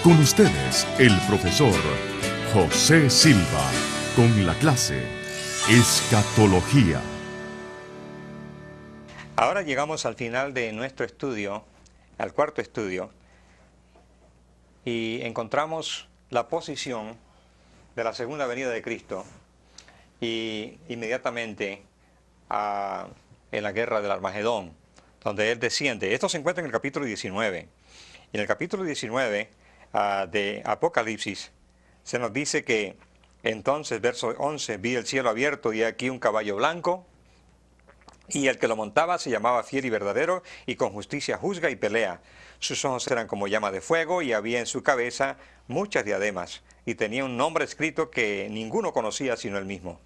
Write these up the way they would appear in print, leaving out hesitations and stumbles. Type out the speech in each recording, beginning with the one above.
Con ustedes, el profesor José Silva, con la clase Escatología. Ahora llegamos al final de nuestro estudio, al cuarto estudio, y encontramos la posición de la segunda venida de Cristo y inmediatamente en la guerra del Armagedón, donde Él desciende. Esto se encuentra en el capítulo 19. En el capítulo 19 de Apocalipsis se nos dice que entonces, verso 11, vi el cielo abierto y aquí un caballo blanco, y el que lo montaba se llamaba Fiel y Verdadero, y con justicia juzga y pelea. Sus ojos eran como llama de fuego, y había en su cabeza muchas diademas, y tenía un nombre escrito que ninguno conocía sino él mismo.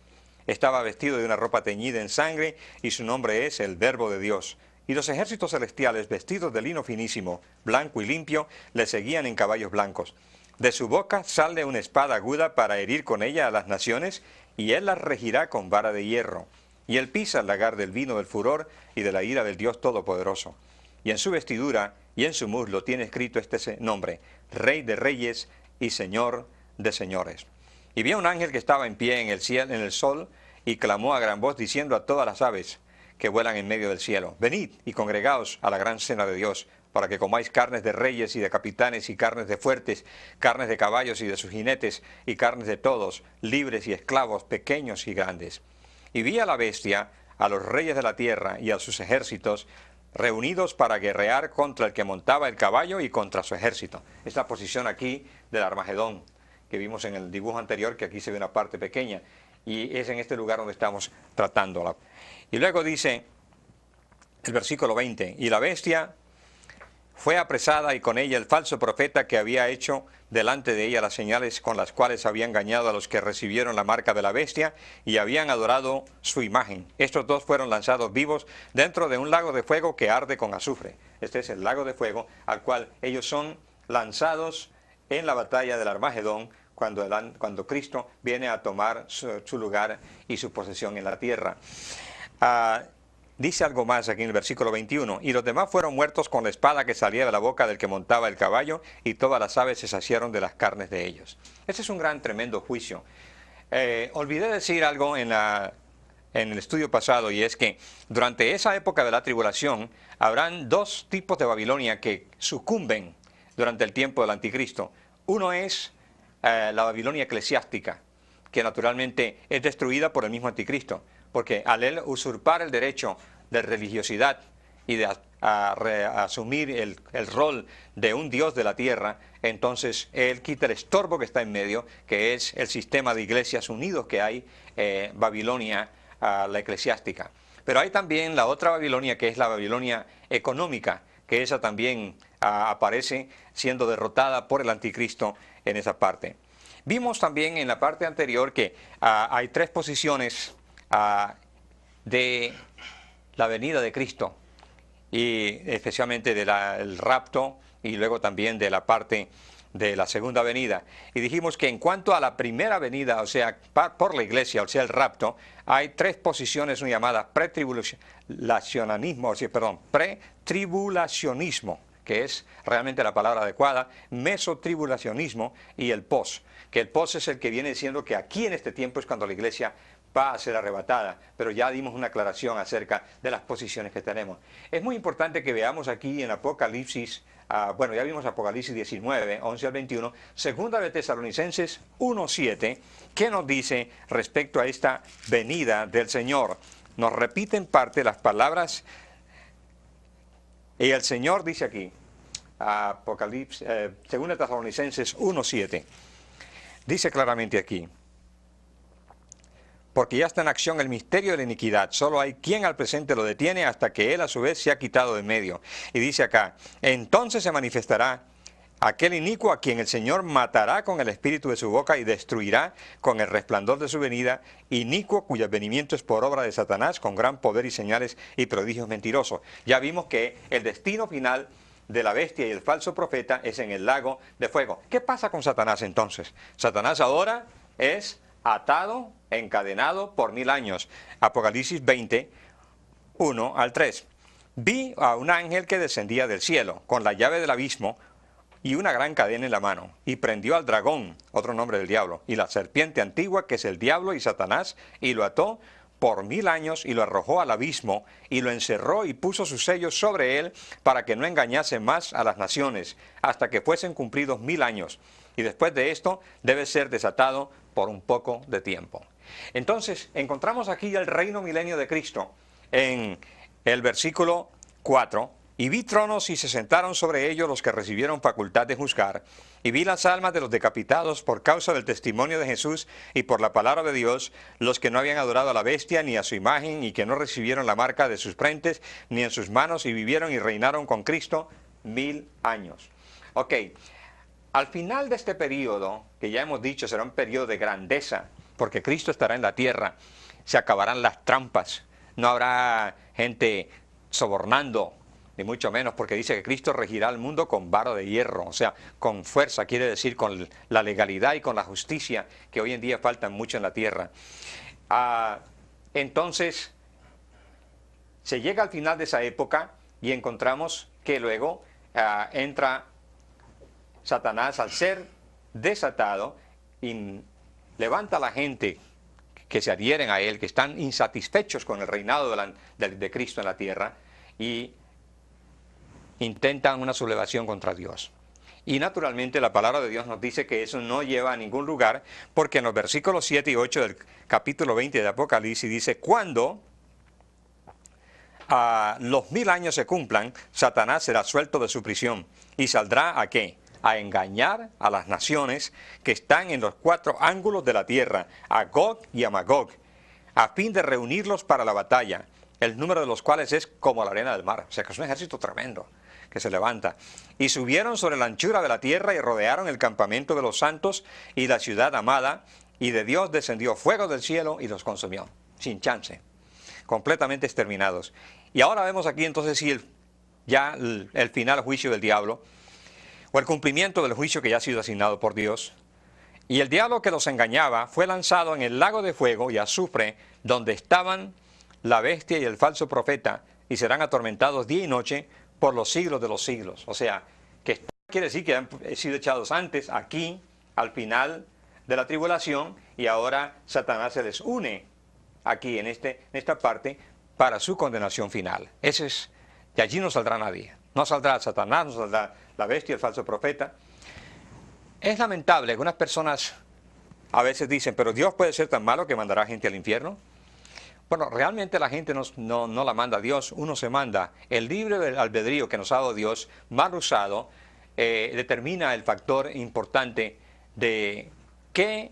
Estaba vestido de una ropa teñida en sangre, y su nombre es el Verbo de Dios. Y los ejércitos celestiales, vestidos de lino finísimo, blanco y limpio, le seguían en caballos blancos. De su boca sale una espada aguda para herir con ella a las naciones, y él las regirá con vara de hierro. Y él pisa el lagar del vino del furor y de la ira del Dios Todopoderoso. Y en su vestidura y en su muslo tiene escrito este nombre: Rey de Reyes y Señor de Señores. Y vi a un ángel que estaba en pie en el cielo, en el sol, y clamó a gran voz diciendo a todas las aves que vuelan en medio del cielo: venid y congregaos a la gran cena de Dios, para que comáis carnes de reyes y de capitanes, y carnes de fuertes, carnes de caballos y de sus jinetes, y carnes de todos, libres y esclavos, pequeños y grandes. Y vi a la bestia, a los reyes de la tierra y a sus ejércitos, reunidos para guerrear contra el que montaba el caballo y contra su ejército. Es la posición aquí del Armagedón, que vimos en el dibujo anterior, que aquí se ve una parte pequeña, y es en este lugar donde estamos tratándola. Y luego dice el versículo 20, y la bestia fue apresada, y con ella el falso profeta que había hecho delante de ella las señales con las cuales había engañado a los que recibieron la marca de la bestia y habían adorado su imagen. Estos dos fueron lanzados vivos dentro de un lago de fuego que arde con azufre. Este es el lago de fuego al cual ellos son lanzados en la batalla del Armagedón, cuando Cristo viene a tomar su lugar y su posesión en la tierra. Dice algo más aquí en el versículo 21, y los demás fueron muertos con la espada que salía de la boca del que montaba el caballo, y todas las aves se saciaron de las carnes de ellos. Este es un gran, tremendo juicio. Olvidé decir algo en el estudio pasado, y es que durante esa época de la tribulación habrán dos tipos de Babilonia que sucumben durante el tiempo del anticristo. Uno es la Babilonia eclesiástica, que naturalmente es destruida por el mismo anticristo, porque al él usurpar el derecho de religiosidad y de asumir el rol de un dios de la tierra, entonces él quita el estorbo que está en medio, que es el sistema de iglesias unidos que hay, Babilonia, la eclesiástica. Pero hay también la otra Babilonia, que es la Babilonia económica, que esa también aparece siendo derrotada por el anticristo en esa parte. Vimos también en la parte anterior que hay tres posiciones de la venida de Cristo, y especialmente del rapto, y luego también de la parte de la segunda venida. Y dijimos que en cuanto a la primera venida, o sea, por la iglesia, o sea, el rapto, hay tres posiciones llamadas pretribulacionismo, que es realmente la palabra adecuada, mesotribulacionismo, y el pos, que el pos es el que viene diciendo que aquí en este tiempo es cuando la iglesia va a ser arrebatada, pero ya dimos una aclaración acerca de las posiciones que tenemos. Es muy importante que veamos aquí en Apocalipsis, bueno, ya vimos Apocalipsis 19, 11 al 21, segunda de Tesalonicenses 1:7, que nos dice respecto a esta venida del Señor. Nos repite en parte las palabras, y el Señor dice aquí, Apocalipsis, segunda de Tesalonicenses 1:7, dice claramente aquí: porque ya está en acción el misterio de la iniquidad, solo hay quien al presente lo detiene hasta que él a su vez se ha quitado de medio. Y dice acá: entonces se manifestará aquel inicuo a quien el Señor matará con el espíritu de su boca y destruirá con el resplandor de su venida, inicuo cuyo advenimiento es por obra de Satanás, con gran poder y señales y prodigios mentirosos. Ya vimos que el destino final de la bestia y el falso profeta es en el lago de fuego. ¿Qué pasa con Satanás entonces? Satanás ahora es atado, encadenado por 1000 años. Apocalipsis 20, 1 al 3. Vi a un ángel que descendía del cielo, con la llave del abismo, y una gran cadena en la mano, y prendió al dragón, otro nombre del diablo, y la serpiente antigua, que es el diablo y Satanás, y lo ató por 1000 años, y lo arrojó al abismo, y lo encerró y puso sus sellos sobre él, para que no engañase más a las naciones, hasta que fuesen cumplidos 1000 años. Y después de esto debe ser desatado por un poco de tiempo. Entonces, encontramos aquí el reino milenio de Cristo en el versículo 4. Y vi tronos y se sentaron sobre ellos los que recibieron facultad de juzgar. Y vi las almas de los decapitados por causa del testimonio de Jesús y por la palabra de Dios, los que no habían adorado a la bestia ni a su imagen y que no recibieron la marca de sus frentes ni en sus manos, y vivieron y reinaron con Cristo 1000 años. Ok, al final de este periodo, que ya hemos dicho será un periodo de grandeza, porque Cristo estará en la tierra, se acabarán las trampas, no habrá gente sobornando, ni mucho menos, porque dice que Cristo regirá el mundo con vara de hierro, o sea, con fuerza, quiere decir con la legalidad y con la justicia, que hoy en día faltan mucho en la tierra. Entonces, se llega al final de esa época y encontramos que luego entra Satanás al ser desatado y levanta a la gente que se adhieren a él, que están insatisfechos con el reinado de Cristo en la tierra, y intentan una sublevación contra Dios. Y naturalmente la palabra de Dios nos dice que eso no lleva a ningún lugar, porque en los versículos 7 y 8 del capítulo 20 de Apocalipsis dice: cuando los 1000 años se cumplan, Satanás será suelto de su prisión y saldrá ¿a qué? A engañar a las naciones que están en los 4 ángulos de la tierra, a Gog y a Magog, a fin de reunirlos para la batalla, el número de los cuales es como la arena del mar. O sea que es un ejército tremendo que se levanta. Y subieron sobre la anchura de la tierra y rodearon el campamento de los santos y la ciudad amada, y de Dios descendió fuego del cielo y los consumió, sin chance, completamente exterminados. Y ahora vemos aquí entonces sí el final juicio del diablo, o el cumplimiento del juicio que ya ha sido asignado por Dios. Y el diablo que los engañaba fue lanzado en el lago de fuego y azufre, donde estaban la bestia y el falso profeta, y serán atormentados día y noche por los siglos de los siglos. O sea, que quiere decir que han sido echados antes, aquí, al final de la tribulación, y ahora Satanás se les une aquí en esta parte para su condenación final. De allí no saldrá nadie. No saldrá Satanás, no saldrá la bestia, el falso profeta. Es lamentable que unas personas a veces dicen: pero Dios puede ser tan malo que mandará gente al infierno. Bueno, realmente la gente no la manda Dios, uno se manda. El libre albedrío que nos ha dado Dios, mal usado, determina el factor importante de qué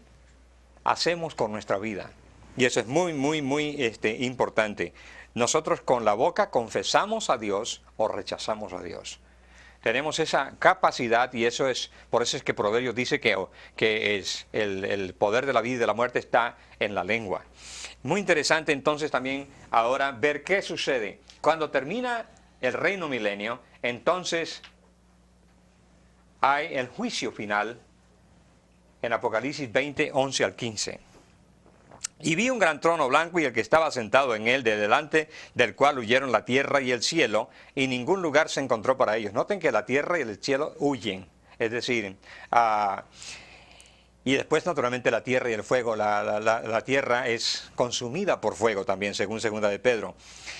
hacemos con nuestra vida. Y eso es muy, muy, muy importante. Nosotros con la boca confesamos a Dios o rechazamos a Dios. Tenemos esa capacidad, y por eso es que Proverbios dice que el poder de la vida y de la muerte está en la lengua. Muy interesante entonces también ahora ver qué sucede. Cuando termina el reino milenio, entonces hay el juicio final en Apocalipsis 20, 11 al 15. Y vi un gran trono blanco y el que estaba sentado en él, de delante del cual huyeron la tierra y el cielo, y ningún lugar se encontró para ellos. Noten que la tierra y el cielo huyen, es decir, y después naturalmente la tierra y el fuego, la tierra es consumida por fuego también, según segunda de Pedro.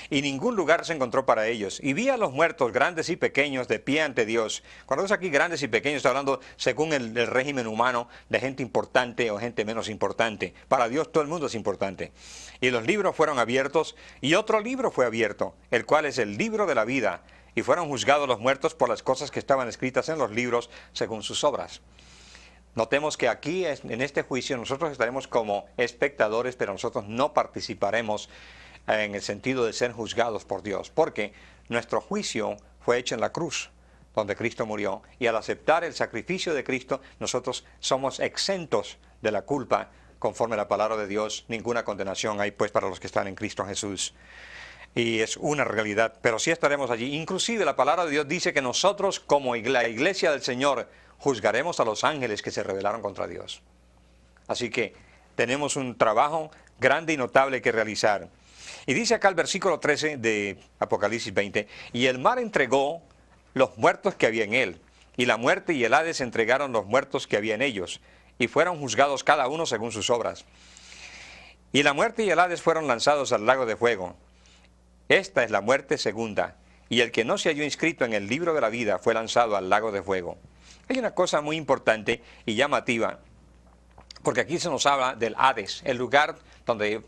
Y ningún lugar se encontró para ellos. Y vi a los muertos, grandes y pequeños, de pie ante Dios. Cuando es aquí grandes y pequeños, está hablando según el régimen humano de gente importante o gente menos importante. Para Dios todo el mundo es importante. Y los libros fueron abiertos, y otro libro fue abierto, el cual es el libro de la vida. Y fueron juzgados los muertos por las cosas que estaban escritas en los libros según sus obras. Notemos que aquí, en este juicio, nosotros estaremos como espectadores, pero nosotros no participaremos en el sentido de ser juzgados por Dios, porque nuestro juicio fue hecho en la cruz, donde Cristo murió, y al aceptar el sacrificio de Cristo, nosotros somos exentos de la culpa, conforme a la palabra de Dios. Ninguna condenación hay pues para los que están en Cristo Jesús. Y es una realidad, pero sí estaremos allí. Inclusive la palabra de Dios dice que nosotros, como la iglesia del Señor, juzgaremos a los ángeles que se rebelaron contra Dios. Así que tenemos un trabajo grande y notable que realizar. Y dice acá el versículo 13 de Apocalipsis 20, y el mar entregó los muertos que había en él, y la muerte y el Hades entregaron los muertos que había en ellos, y fueron juzgados cada uno según sus obras. Y la muerte y el Hades fueron lanzados al lago de fuego. Esta es la muerte segunda, y el que no se halló inscrito en el libro de la vida fue lanzado al lago de fuego. Hay una cosa muy importante y llamativa, porque aquí se nos habla del Hades, el lugar donde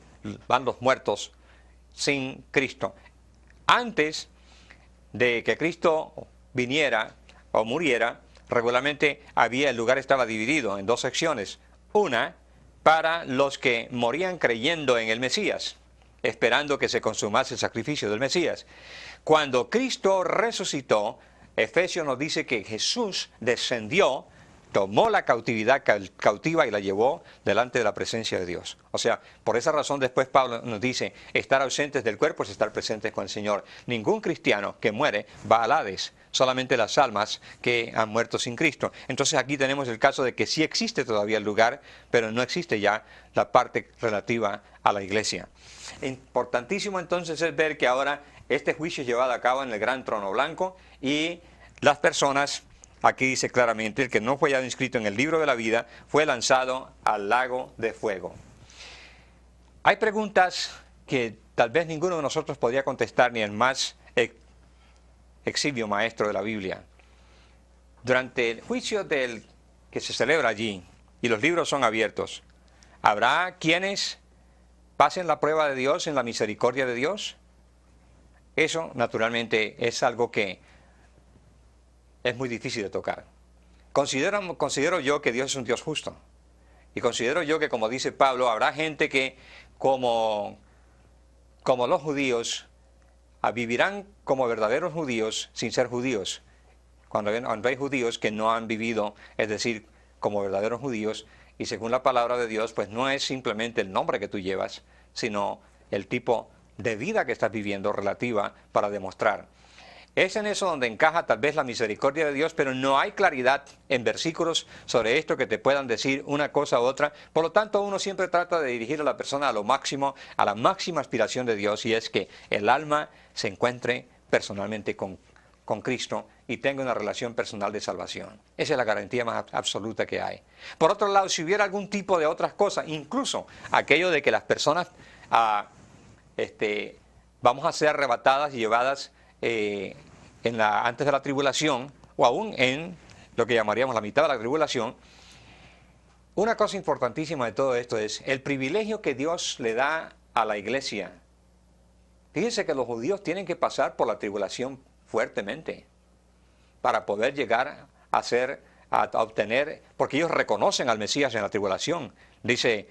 van los muertos sin Cristo. Antes de que Cristo viniera o muriera, regularmente el lugar estaba dividido en dos secciones. Una para los que morían creyendo en el Mesías, esperando que se consumase el sacrificio del Mesías. Cuando Cristo resucitó, Efesios nos dice que Jesús descendió, tomó la cautividad cautiva y la llevó delante de la presencia de Dios. O sea, por esa razón después Pablo nos dice, estar ausentes del cuerpo es estar presentes con el Señor. Ningún cristiano que muere va al Hades, solamente las almas que han muerto sin Cristo. Entonces aquí tenemos el caso de que sí existe todavía el lugar, pero no existe ya la parte relativa a la iglesia. Importantísimo entonces es ver que ahora este juicio es llevado a cabo en el gran trono blanco y las personas... Aquí dice claramente, el que no fue hallado inscrito en el libro de la vida fue lanzado al lago de fuego. Hay preguntas que tal vez ninguno de nosotros podría contestar, ni el más eximio maestro de la Biblia. Durante el juicio que se celebra allí, y los libros son abiertos, ¿habrá quienes pasen la prueba de Dios en la misericordia de Dios? Eso, naturalmente, es algo que es muy difícil de tocar. Considero yo que Dios es un Dios justo. Y considero yo que, como dice Pablo, habrá gente que, como los judíos, vivirán como verdaderos judíos sin ser judíos. Cuando hay judíos que no han vivido, es decir, como verdaderos judíos, y según la palabra de Dios, pues no es simplemente el nombre que tú llevas, sino el tipo de vida que estás viviendo relativa para demostrar. Es en eso donde encaja tal vez la misericordia de Dios, pero no hay claridad en versículos sobre esto que te puedan decir una cosa u otra. Por lo tanto, uno siempre trata de dirigir a la persona a lo máximo, a la máxima aspiración de Dios, y es que el alma se encuentre personalmente con Cristo y tenga una relación personal de salvación. Esa es la garantía más absoluta que hay. Por otro lado, si hubiera algún tipo de otras cosas, incluso aquello de que las personas vamos a ser arrebatadas y llevadas antes de la tribulación, o aún en lo que llamaríamos la mitad de la tribulación, una cosa importantísima de todo esto es el privilegio que Dios le da a la iglesia. Fíjense que los judíos tienen que pasar por la tribulación fuertemente para poder llegar a obtener, porque ellos reconocen al Mesías en la tribulación. Dice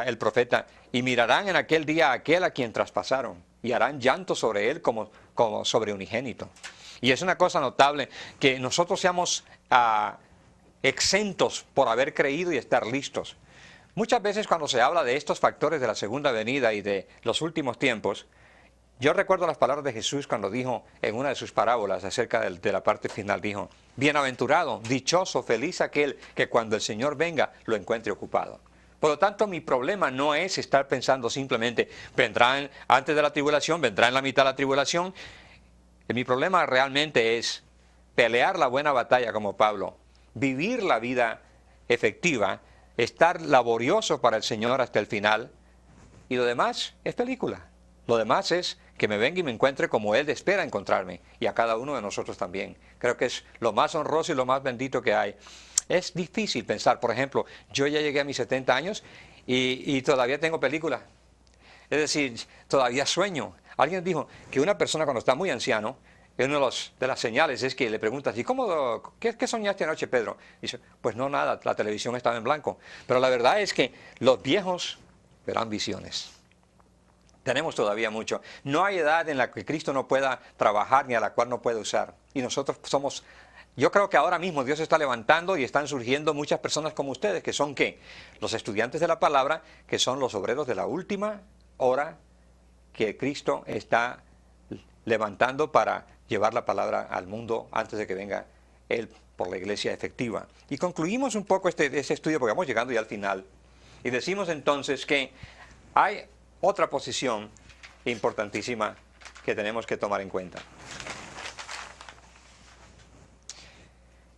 el profeta, y mirarán en aquel día a aquel a quien traspasaron, y harán llanto sobre él como sobre unigénito. Y es una cosa notable que nosotros seamos exentos por haber creído y estar listos. Muchas veces cuando se habla de estos factores de la segunda venida y de los últimos tiempos, yo recuerdo las palabras de Jesús cuando dijo en una de sus parábolas acerca de la parte final, dijo, bienaventurado, dichoso, feliz aquel que cuando el Señor venga lo encuentre ocupado. Por lo tanto, mi problema no es estar pensando simplemente, vendrá antes de la tribulación, vendrá en la mitad de la tribulación. Mi problema realmente es pelear la buena batalla como Pablo, vivir la vida efectiva, estar laborioso para el Señor hasta el final, y lo demás es película. Lo demás es que me venga y me encuentre como Él espera encontrarme, y a cada uno de nosotros también. Creo que es lo más honroso y lo más bendito que hay. Es difícil pensar, por ejemplo, yo ya llegué a mis 70 años y todavía tengo película. Es decir, todavía sueño. Alguien dijo que una persona cuando está muy anciano, una de las señales es que le preguntas, ¿y qué soñaste anoche, Pedro? Dice, pues no, nada, la televisión estaba en blanco. Pero la verdad es que los viejos verán visiones. Tenemos todavía mucho. No hay edad en la que Cristo no pueda trabajar ni a la cual no pueda usar. Y nosotros somos... Yo creo que ahora mismo Dios está levantando y están surgiendo muchas personas como ustedes, que son ¿qué? Los estudiantes de la palabra, que son los obreros de la última hora que Cristo está levantando para llevar la palabra al mundo antes de que venga Él por la iglesia efectiva. Y concluimos un poco este estudio porque vamos llegando ya al final. Y decimos entonces que hay otra posición importantísima que tenemos que tomar en cuenta.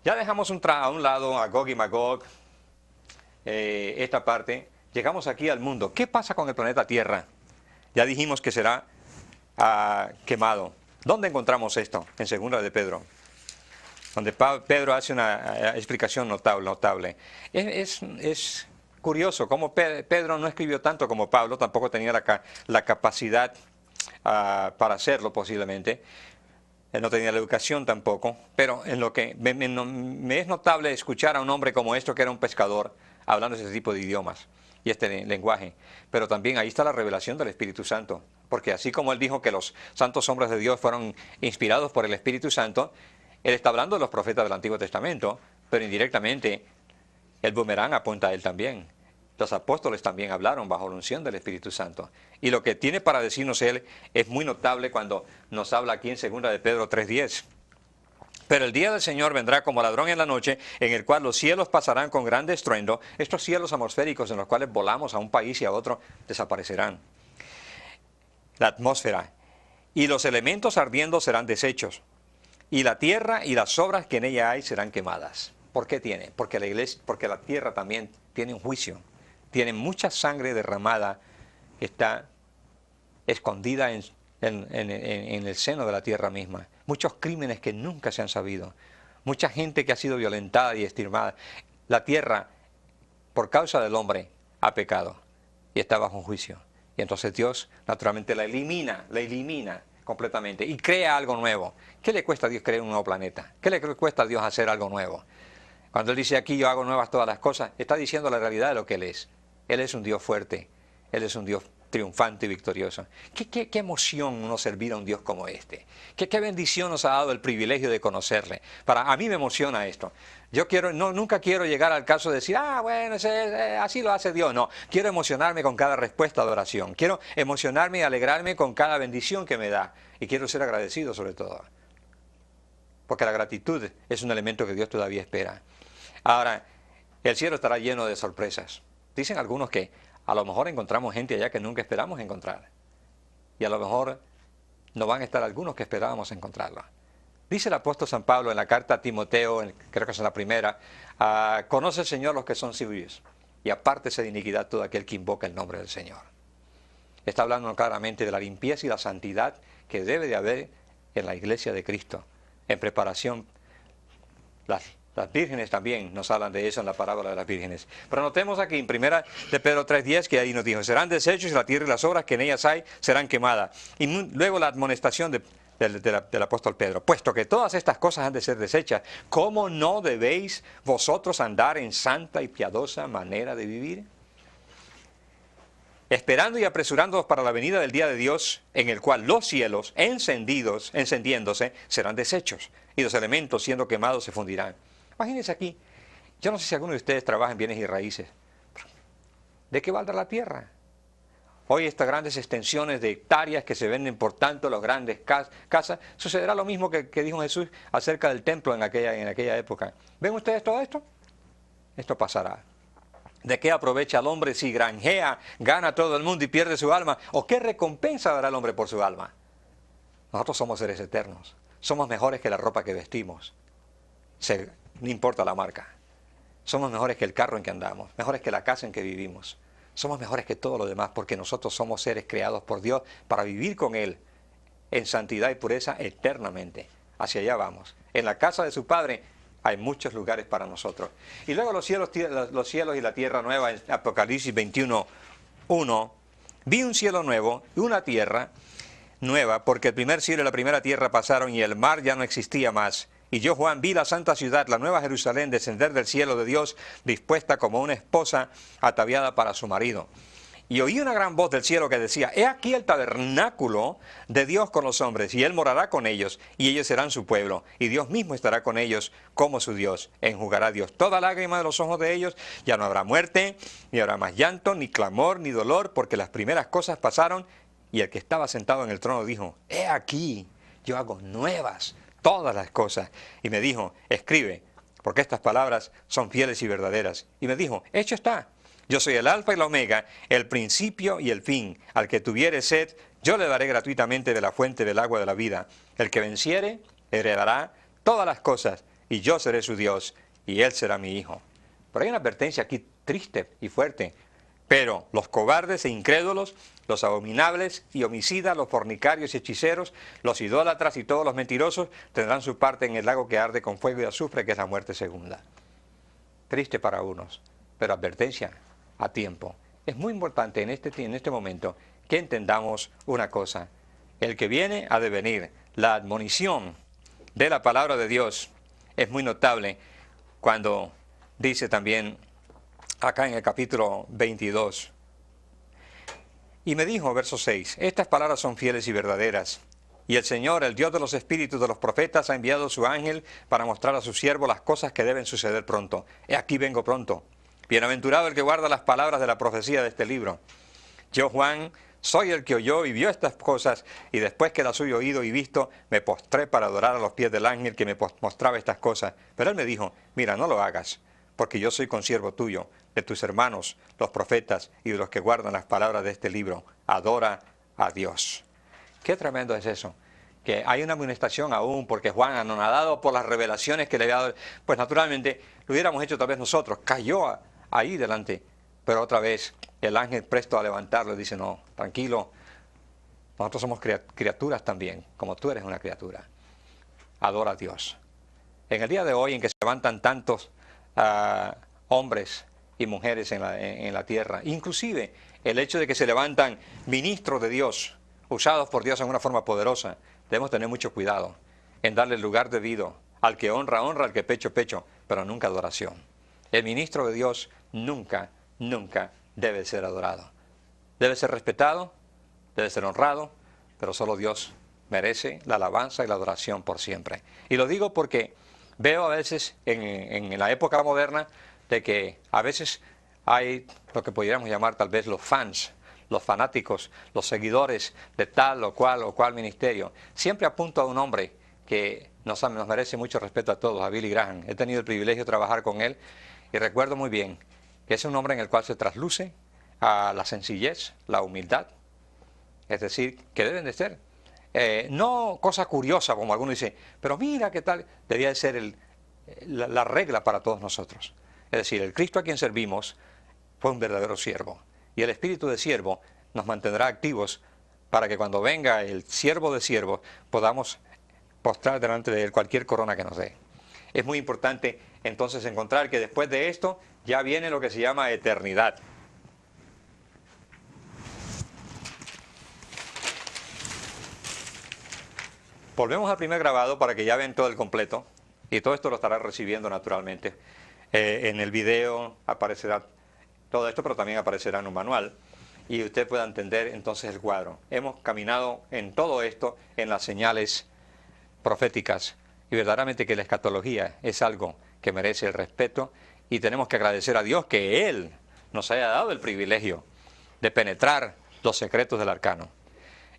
Ya dejamos a un lado a Gog y Magog, esta parte. Llegamos aquí al mundo. ¿Qué pasa con el planeta Tierra? Ya dijimos que será quemado. ¿Dónde encontramos esto? En Segunda de Pedro, donde Pedro hace una explicación notable. Es curioso cómo Pedro no escribió tanto como Pablo, tampoco tenía la capacidad para hacerlo posiblemente. Él no tenía la educación tampoco, pero en lo que me es notable escuchar a un hombre como esto, que era un pescador, hablando ese tipo de idiomas y este lenguaje. Pero también ahí está la revelación del Espíritu Santo, porque así como él dijo que los santos hombres de Dios fueron inspirados por el Espíritu Santo, él está hablando de los profetas del Antiguo Testamento, pero indirectamente el boomerang apunta a él también. Los apóstoles también hablaron bajo la unción del Espíritu Santo. Y lo que tiene para decirnos él es muy notable cuando nos habla aquí en 2 de Pedro 3:10. Pero el día del Señor vendrá como ladrón en la noche, en el cual los cielos pasarán con grande estruendo. Estos cielos atmosféricos en los cuales volamos a un país y a otro desaparecerán. La atmósfera. Y los elementos ardiendo serán deshechos. Y la tierra y las obras que en ella hay serán quemadas. ¿Por qué tiene? Porque la tierra también tiene un juicio. Tiene mucha sangre derramada que está escondida en el seno de la tierra misma. Muchos crímenes que nunca se han sabido. Mucha gente que ha sido violentada y estimada. La tierra, por causa del hombre, ha pecado y está bajo un juicio. Y entonces Dios naturalmente la elimina completamente y crea algo nuevo. ¿Qué le cuesta a Dios crear un nuevo planeta? ¿Qué le cuesta a Dios hacer algo nuevo? Cuando Él dice aquí yo hago nuevas todas las cosas, está diciendo la realidad de lo que Él es. Él es un Dios fuerte, Él es un Dios triunfante y victorioso. ¿Qué emoción uno servir a un Dios como este? ¿Qué bendición nos ha dado el privilegio de conocerle? A mí me emociona esto. Yo nunca quiero llegar al caso de decir, bueno, así lo hace Dios. No, quiero emocionarme con cada respuesta de oración. Quiero emocionarme y alegrarme con cada bendición que me da. Y quiero ser agradecido sobre todo. Porque la gratitud es un elemento que Dios todavía espera. Ahora, el cielo estará lleno de sorpresas. Dicen algunos que a lo mejor encontramos gente allá que nunca esperamos encontrar. Y a lo mejor no van a estar algunos que esperábamos encontrarlo. Dice el apóstol San Pablo en la carta a Timoteo, creo que es en la primera, conoce el Señor los que son civiles y apártese de iniquidad todo aquel que invoca el nombre del Señor. Está hablando claramente de la limpieza y la santidad que debe de haber en la iglesia de Cristo, en preparación. Las vírgenes también nos hablan de eso en la parábola de las vírgenes. Pero notemos aquí en 1 de Pedro 3:10 que ahí nos dijo, serán deshechos y la tierra y las obras que en ellas hay serán quemadas. Y luego la admonestación del apóstol Pedro, puesto que todas estas cosas han de ser deshechas, ¿cómo no debéis vosotros andar en santa y piadosa manera de vivir? Esperando y apresurándoos para la venida del día de Dios, en el cual los cielos, encendiéndose, serán deshechos, y los elementos siendo quemados se fundirán. Imagínense aquí, yo no sé si alguno de ustedes trabaja en bienes y raíces. ¿De qué valdrá la tierra? Hoy estas grandes extensiones de hectáreas que se venden por tanto, las grandes casas, sucederá lo mismo que dijo Jesús acerca del templo en aquella época. ¿Ven ustedes todo esto? Esto pasará. ¿De qué aprovecha el hombre si granjea, gana todo el mundo y pierde su alma? ¿O qué recompensa dará el hombre por su alma? Nosotros somos seres eternos. Somos mejores que la ropa que vestimos. No importa la marca. Somos mejores que el carro en que andamos, mejores que la casa en que vivimos. Somos mejores que todo lo demás porque nosotros somos seres creados por Dios para vivir con Él en santidad y pureza eternamente. Hacia allá vamos. En la casa de su Padre hay muchos lugares para nosotros. Y luego los cielos y la tierra nueva, en Apocalipsis 21:1, vi un cielo nuevo y una tierra nueva, porque el primer cielo y la primera tierra pasaron y el mar ya no existía más. Y yo, Juan, vi la santa ciudad, la nueva Jerusalén, descender del cielo de Dios, dispuesta como una esposa ataviada para su marido. Y oí una gran voz del cielo que decía, he aquí el tabernáculo de Dios con los hombres, y Él morará con ellos, y ellos serán su pueblo, y Dios mismo estará con ellos como su Dios. Enjugará Dios toda lágrima de los ojos de ellos, ya no habrá muerte, ni habrá más llanto, ni clamor, ni dolor, porque las primeras cosas pasaron, y el que estaba sentado en el trono dijo, he aquí, yo hago nuevas todas las cosas. Y me dijo, escribe, porque estas palabras son fieles y verdaderas. Y me dijo, hecho está. Yo soy el alfa y la omega, el principio y el fin. Al que tuviere sed, yo le daré gratuitamente de la fuente del agua de la vida. El que venciere, heredará todas las cosas, y yo seré su Dios, y él será mi hijo. Pero hay una advertencia aquí triste y fuerte. Pero los cobardes e incrédulos, los abominables y homicidas, los fornicarios y hechiceros, los idólatras y todos los mentirosos tendrán su parte en el lago que arde con fuego y azufre, que es la muerte segunda. Triste para unos, pero advertencia a tiempo. Es muy importante en este momento que entendamos una cosa. El que viene ha de venir. La admonición de la palabra de Dios es muy notable cuando dice también acá en el capítulo 22. Y me dijo, verso 6, estas palabras son fieles y verdaderas. Y el Señor, el Dios de los espíritus de los profetas, ha enviado su ángel para mostrar a su siervo las cosas que deben suceder pronto. He aquí vengo pronto. Bienaventurado el que guarda las palabras de la profecía de este libro. Yo, Juan, soy el que oyó y vio estas cosas, y después que las he oído y visto, me postré para adorar a los pies del ángel que me mostraba estas cosas. Pero él me dijo, mira, no lo hagas, porque yo soy consiervo tuyo, de tus hermanos, los profetas, y de los que guardan las palabras de este libro. Adora a Dios. Qué tremendo es eso, que hay una amonestación aún, porque Juan, anonadado por las revelaciones que le había dado, pues naturalmente lo hubiéramos hecho tal vez nosotros, cayó ahí delante, pero otra vez el ángel presto a levantarlo dice, no, tranquilo, nosotros somos criaturas también, como tú eres una criatura. Adora a Dios. En el día de hoy en que se levantan tantos hombres y mujeres en la tierra, inclusive el hecho de que se levantan ministros de Dios, usados por Dios en una forma poderosa, debemos tener mucho cuidado en darle el lugar debido. Al que honra, honra, al que pecho, pecho, pero nunca adoración. El ministro de Dios nunca, nunca debe ser adorado. Debe ser respetado, debe ser honrado, pero solo Dios merece la alabanza y la adoración por siempre. Y lo digo porque veo a veces en la época moderna de que a veces hay lo que pudiéramos llamar tal vez los fans, los fanáticos, los seguidores de tal o cual ministerio. Siempre apunto a un hombre que nos merece mucho respeto a todos, a Billy Graham. He tenido el privilegio de trabajar con él y recuerdo muy bien que es un hombre en el cual se trasluce a la sencillez, la humildad. Es decir, que deben de ser. No cosa curiosa, como algunos dicen, pero mira qué tal, debía de ser la regla para todos nosotros. Es decir, el Cristo a quien servimos fue un verdadero siervo. Y el espíritu de siervo nos mantendrá activos para que cuando venga el siervo de siervos podamos postrar delante de él cualquier corona que nos dé. Es muy importante entonces encontrar que después de esto ya viene lo que se llama eternidad. Volvemos al primer grabado para que ya vean todo el completo, y todo esto lo estará recibiendo naturalmente. En el video aparecerá todo esto, pero también aparecerá en un manual, y usted pueda entender entonces el cuadro. Hemos caminado en todo esto, en las señales proféticas, y verdaderamente que la escatología es algo que merece el respeto, y tenemos que agradecer a Dios que Él nos haya dado el privilegio de penetrar los secretos del arcano.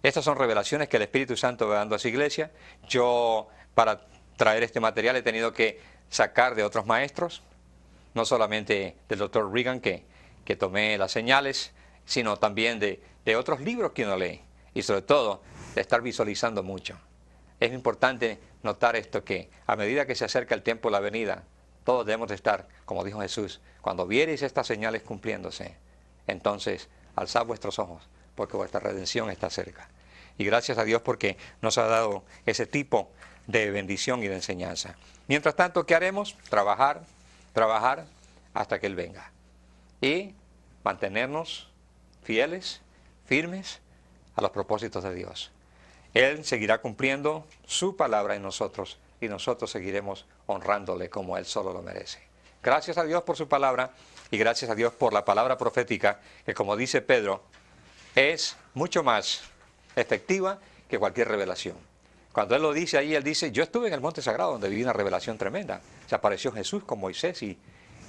Estas son revelaciones que el Espíritu Santo va dando a su iglesia. Yo, para traer este material, he tenido que sacar de otros maestros, no solamente del Dr. Reagan, que tomé las señales, sino también de otros libros que uno lee, y sobre todo de estar visualizando mucho. Es importante notar esto, que a medida que se acerca el tiempo de la venida, todos debemos de estar, como dijo Jesús, cuando viereis estas señales cumpliéndose, entonces alzad vuestros ojos, porque vuestra redención está cerca. Y gracias a Dios porque nos ha dado ese tipo de bendición y de enseñanza. Mientras tanto, ¿qué haremos? Trabajar, trabajar hasta que Él venga. Y mantenernos fieles, firmes a los propósitos de Dios. Él seguirá cumpliendo su palabra en nosotros y nosotros seguiremos honrándole como Él solo lo merece. Gracias a Dios por su palabra y gracias a Dios por la palabra profética que, como dice Pedro, es mucho más efectiva que cualquier revelación. Cuando Él lo dice ahí, Él dice, yo estuve en el monte sagrado donde viví una revelación tremenda. Se apareció Jesús con Moisés y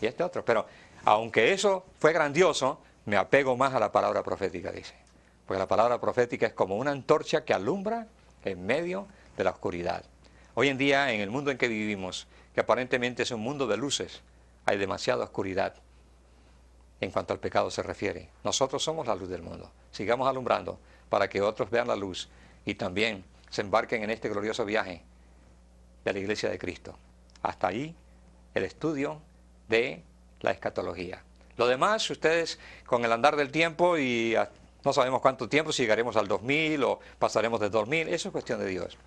este otro. Pero aunque eso fue grandioso, me apego más a la palabra profética, dice. Porque la palabra profética es como una antorcha que alumbra en medio de la oscuridad. Hoy en día, en el mundo en que vivimos, que aparentemente es un mundo de luces, hay demasiada oscuridad en cuanto al pecado se refiere. Nosotros somos la luz del mundo. Sigamos alumbrando para que otros vean la luz y también se embarquen en este glorioso viaje de la Iglesia de Cristo. Hasta ahí el estudio de la escatología. Lo demás, ustedes con el andar del tiempo y no sabemos cuánto tiempo, si llegaremos al 2000 o pasaremos del 2000, eso es cuestión de Dios.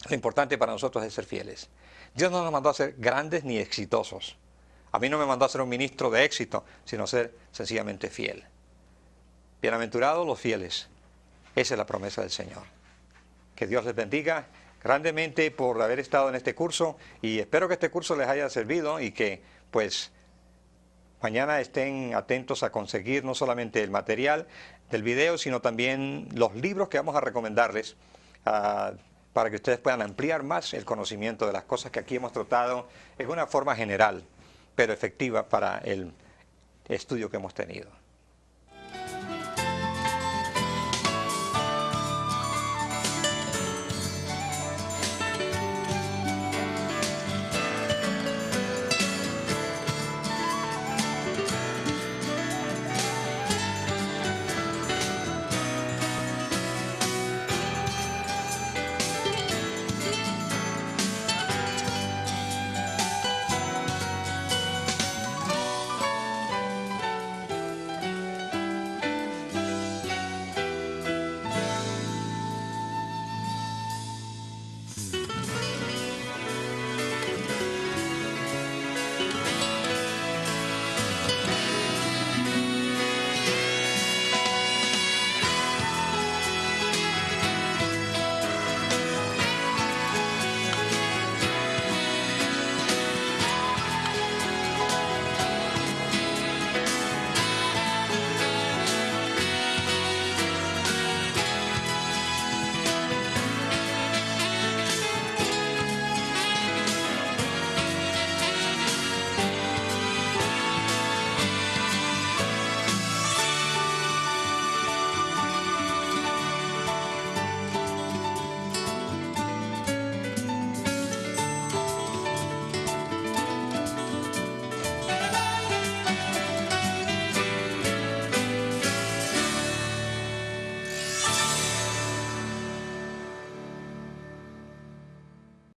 Lo importante para nosotros es ser fieles. Dios no nos mandó a ser grandes ni exitosos. A mí no me mandó a ser un ministro de éxito, sino ser sencillamente fiel. Bienaventurados los fieles. Esa es la promesa del Señor. Que Dios les bendiga grandemente por haber estado en este curso y espero que este curso les haya servido y que pues mañana estén atentos a conseguir no solamente el material del video, sino también los libros que vamos a recomendarles para que ustedes puedan ampliar más el conocimiento de las cosas que aquí hemos tratado en una forma general, pero efectiva para el estudio que hemos tenido.